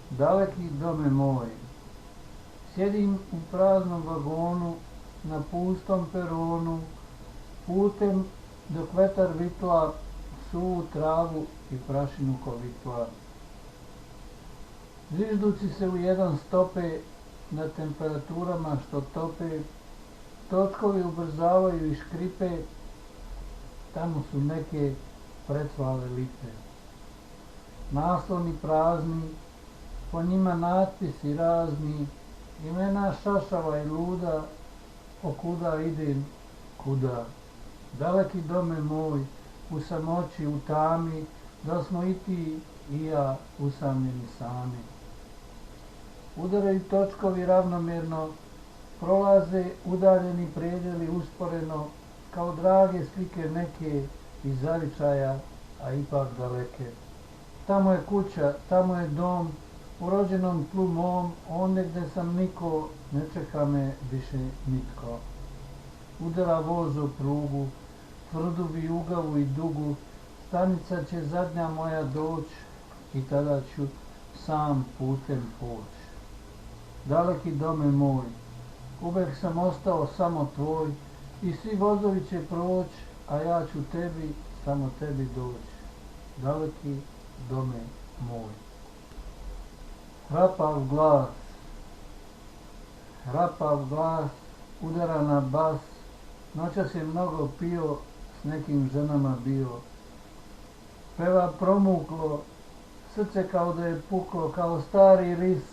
Daleki dome moj, sjedim u praznom vagonu, na pustom peronu, putem dok vetar vitla suvu travu i prašinu ko vitla. Zvižduci se u jedan stope na temperaturama što tope, točkovi ubrzavaju i škripe, tamo su neke precvale lipe. Nasloni prazni, po njima natpisi razni, imena šašava i luda, okuda idem, kuda. Daleki dome moj, u samoći, u tami, da smo i ti i ja usamljeni sami. Udaraju točkovi ravnomjerno, prolaze udaljeni predjeli usporeno, kao drage slike neke iz zavičaja, a ipak daleke. Tamo je kuća, tamo je dom, u rođenom tlu mom, onde gde sam niko, ne čeka me više nitko. Udara voz o prugu, tvrdu vijugavu i dugu, stanica će zadnja moja doć i tada ću sam putem poć. Daleki dome moj, uvek sam ostao samo tvoj i svi vozovi će proć, a ja ću tebi, samo tebi doć. Daleki dome moj. Hrapav glas, udara na bas, noćas je mnogo pio, s nekim ženama bio. Peva promuklo, srce kao da je puklo, kao stari ris,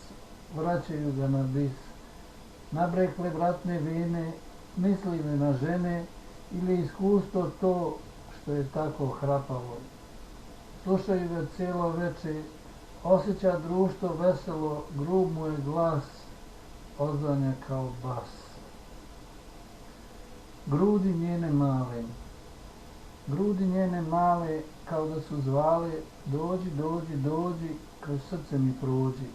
vraćaju ga na bis. Nabrekle vratne vene, misli li na žene, ili iskustvo to što je tako hrapavo. Slušaju ga cijelo veče, osjeća društvo veselo, grub mu je glas, odzvanja kao bas. Grudi njene male, kao da su zvale, dođi, dođi, dođi, kroz srce mi prođi.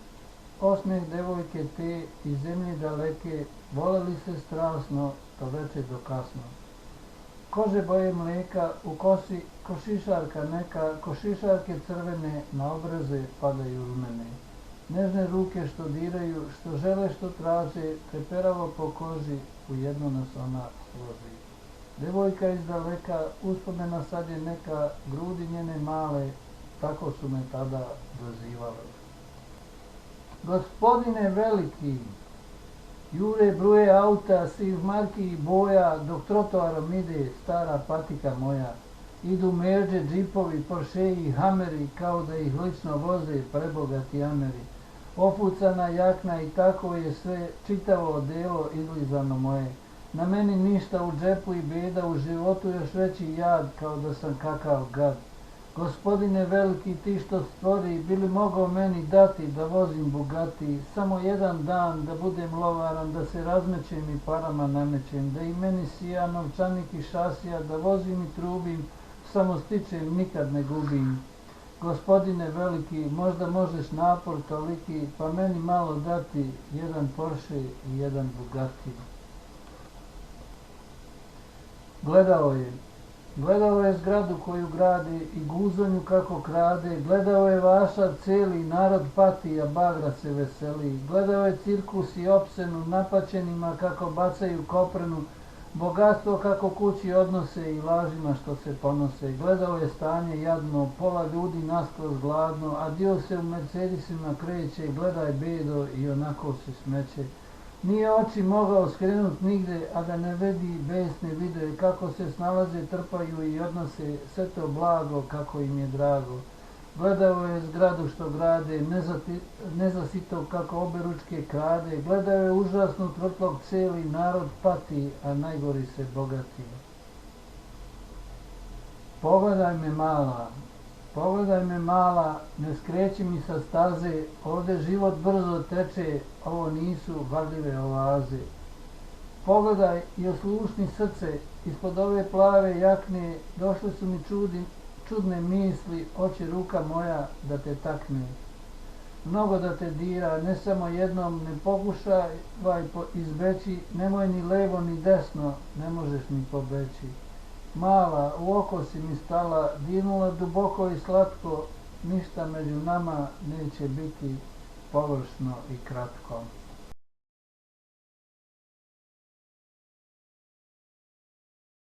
Osmeh devojke te iz zemlje daleke, voleli se strasno, to veče do kasno. Kože boje mleka, u kosi košišarka neka, košišarke crvene, na obraze padaju rumene. Nežne ruke što diraju, što žele, što traže, treperavo po koži, u jedno nas ona složi. Devojka iz daleka, uspomena sad je neka, grudi njene male, tako su me tada dozivale. Gospodine veliki, jure bruje auta svih marki i boja, dok trotoarom ide stara patika moja. Idu Merđe, džipovi, Porsche i Hameri, kao da ih lično voze prebogati Ameri. Ofucana jakna i tako je sve, čitavo odelo izlizano moje. Na meni ništa u džepu i beda, u životu još veći jad, kao da sam kakav gad. Gospodine veliki, ti što stvori, bili mogao meni dati da vozim Bugatti, samo jedan dan da budem lovaran, da se razmećem i parama namećem, da i meni sija novčanik i šasija, da vozim i trubim, samo stičem, nikad ne gubim. Gospodine veliki, možda možeš napor toliki, pa meni malo dati, jedan Porsche i jedan Bugatti. Gledao je zgradu koju grade i guzonju kako krade, gledao je vašar cijeli, narod pati, a bagra se veseli. Gledao je cirkus i opsenu, napaćenima kako bacaju koprenu, bogatstvo kako kući odnose i lažima što se ponose. Gledao je stanje jadno, pola ljudi naskroz gladno, a dio se u Mercedesima kreće, gledaj bedo i onako se smeće. Nije oči mogao skrenut nigde, a da ne vidi besne videe, kako se snalaze, trpaju i odnose sve to blago, kako im je drago. Gledao je zgradu što grade, nezasito kako oberučke krade, gledao je užasnu tvrtlog cijeli, narod pati, a najgori se bogati. Pogledaj me mala, ne skreći mi sa staze, ovdje život brzo teče, ovo nisu varljive oaze. Pogledaj i oslušni srce, ispod ove plave jakne, došle su mi čudne misli, oči ruka moja da te takne. Mnogo da te dira, ne samo jednom, ne pokušaj izbeći, nemoj ni levo ni desno, ne možeš ni pobeći. Mala, u oko si mi stala, dirnula duboko i slatko, ništa među nama neće biti, površno i kratko.